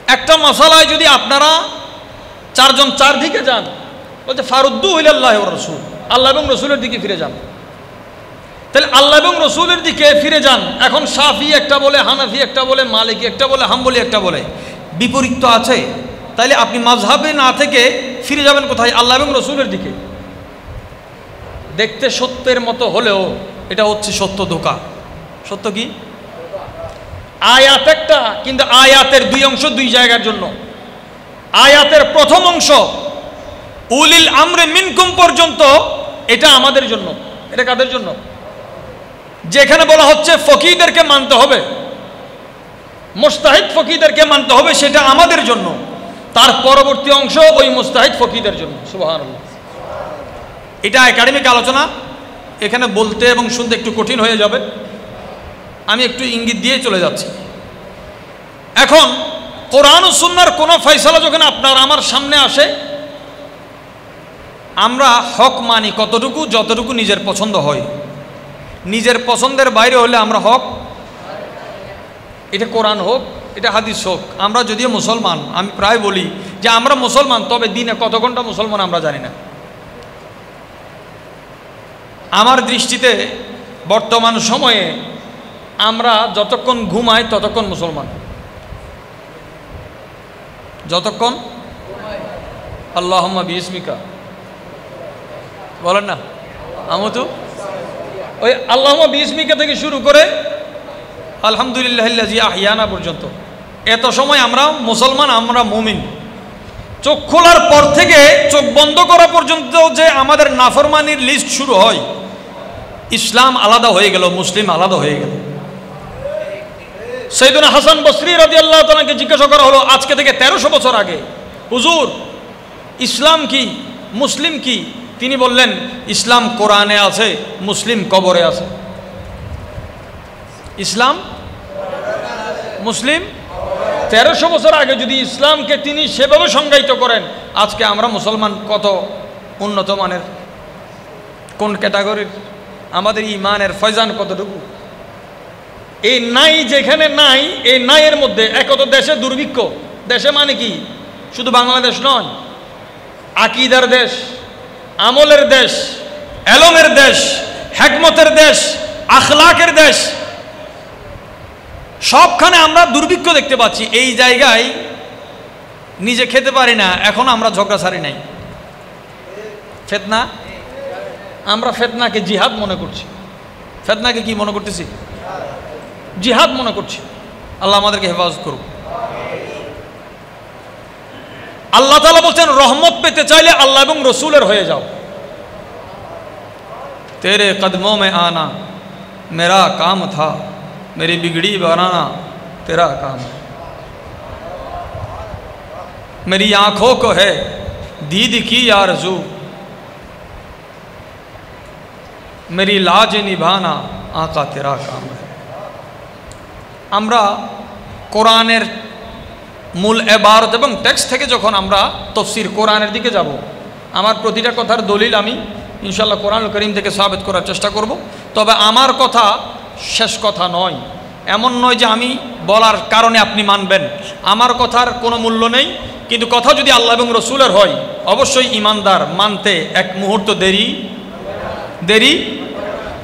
একটা মাসালায় যদি আপনারা চারজন চারদিকে যান, বলছে ফারুদ্দু ইলাল্লাহি ওয়া রাসূল, আল্লাহ এবং রসুলের দিকে ফিরে যান। তাহলে আল্লাহ এবং রসুলের দিকে ফিরে যান। এখন শাফি একটা বলে, হানাফি একটা বলে, মালিকি একটা বলে, হাম্বলি একটা বলে, বিপরীত তো আছে। তাইলে আপনি মাযহাবে না থেকে ফিরে যাবেন কোথায়? আল্লাহ এবং রসুলের দিকে। দেখতে সত্যের মতো হলেও এটা হচ্ছে সত্য ধোঁকা। সত্য কি? আয়াত একটা, কিন্তু আয়াতের দুই অংশ দুই জায়গার জন্য। আয়াতের প্রথম অংশ উলিল আমরে মিনকুম পর্যন্ত, এটা আমাদের জন্য। এটা কাদের জন্য? যেখানে বলা হচ্ছে ফকিহদেরকে মানতে হবে, মুস্তাহিদ ফকিহদেরকে মানতে হবে, সেটা আমাদের জন্য। তার পরবর্তী অংশ ওই মুস্তাহিদ ফকিহদের জন্য। সুবহানাল্লাহ। এটা একাডেমিক আলোচনা, এখানে বলতে এবং শুনতে একটু কঠিন হয়ে যাবে, আমি একটু ইঙ্গিত দিয়ে চলে যাচ্ছি। এখন কোরআন ও সুন্নাহর কোনো ফয়সালা যখন আপনার আমার সামনে আসে, আমরা হক মানি কতটুকু? যতটুকু নিজের পছন্দ হয়। নিজের পছন্দের বাইরে হলে আমরা হক, এটা কোরআন হোক, এটা হাদিস হোক। আমরা যদিও মুসলমান, আমি প্রায় বলি যে আমরা মুসলমান, তবে দিনে কত ঘন্টা মুসলমান আমরা জানি না। আমার দৃষ্টিতে বর্তমান সময়ে আমরা যতক্ষণ ঘুমাই ততক্ষণ মুসলমান। যতক্ষণ আল্লাহুম্মা বিইসমিকা বলেন না, আমতু, ওই আল্লাহুম্মা বিইসমিকা থেকে শুরু করে আলহামদুলিল্লাহিল্লাযী আহইয়ানা পর্যন্ত, এত সময় আমরা মুসলমান, আমরা মুমিন। চোখ খোলার পর থেকে চোখ বন্ধ করা পর্যন্ত যে আমাদের নাফরমানির লিস্ট শুরু হয়, ইসলাম আলাদা হয়ে গেল, মুসলিম আলাদা হয়ে গেল। সাইয়েদুনা হাসান বসরি রাদিয়াল্লাহু তাআলাকে জিজ্ঞাসা করা হলো আজকে থেকে 1300 বছর আগে, হুজুর ইসলাম কি, মুসলিম কি? তিনি বললেন ইসলাম কোরআনে আছে, মুসলিম কবরে আছে। ইসলাম, মুসলিম। 1300 বছর আগে যদি ইসলামকে তিনি সেভাবে সংজ্ঞায়িত করেন, আজকে আমরা মুসলমান কত উন্নত মানের, কোন ক্যাটাগরির, আমাদের ইমানের ফয়জান কতটুকু। এই নাই যেখানে নাই, এই নাইয়ের মধ্যে একত দেশে দুর্ভিক্ষ। দেশে মানে কি? শুধু বাংলাদেশ নয়, আকীদার দেশ, আমলের দেশ, এলমের দেশ, হিকমতের দেশ, আখলাকের দেশ, সবখানে আমরা দুর্ভিক্ষ দেখতে পাচ্ছি। এই জায়গায় নিজে খেতে পারি না, এখন আমরা ঝগড়া ছাড়ি নাই। ফিতনা, আমরা ফিতনাকে জিহাদ মনে করছি। ফিতনাকে কি মনে করতেছি? জিহাদ মনে করছি। আল্লাহ আমাদেরকে হেফাজত করুক। আল্লাহ তাআলা বলছেন রহমত পেতে চাইলে আল্লাহ এবং রসুলের হয়ে যাও। তেরে কদমোं में आना मेरा काम था, मेरी बिगड़ी बनाना तेरा काम है, मेरी आंखों को है दीद की आरज़ू, मेरी लाज निभाना आका तेरा काम है। আমরা কোরআনের মূল ইবারত এবং টেক্সট থেকে যখন আমরা তাফসীর কোরআনের দিকে যাব, আমার প্রতিটা কথার দলিল আমি ইনশাআল্লাহ কোরআনুল কারীম থেকে সাবিত করার চেষ্টা করব। তবে আমার কথা শেষ কথা নয়, এমন নয় যে আমি বলার কারণে আপনি মানবেন। আমার কথার কোনো মূল্য নেই, কিন্তু কথা যদি আল্লাহ এবং রসুলের হয়, অবশ্যই ইমানদার মানতে এক মুহূর্ত দেরি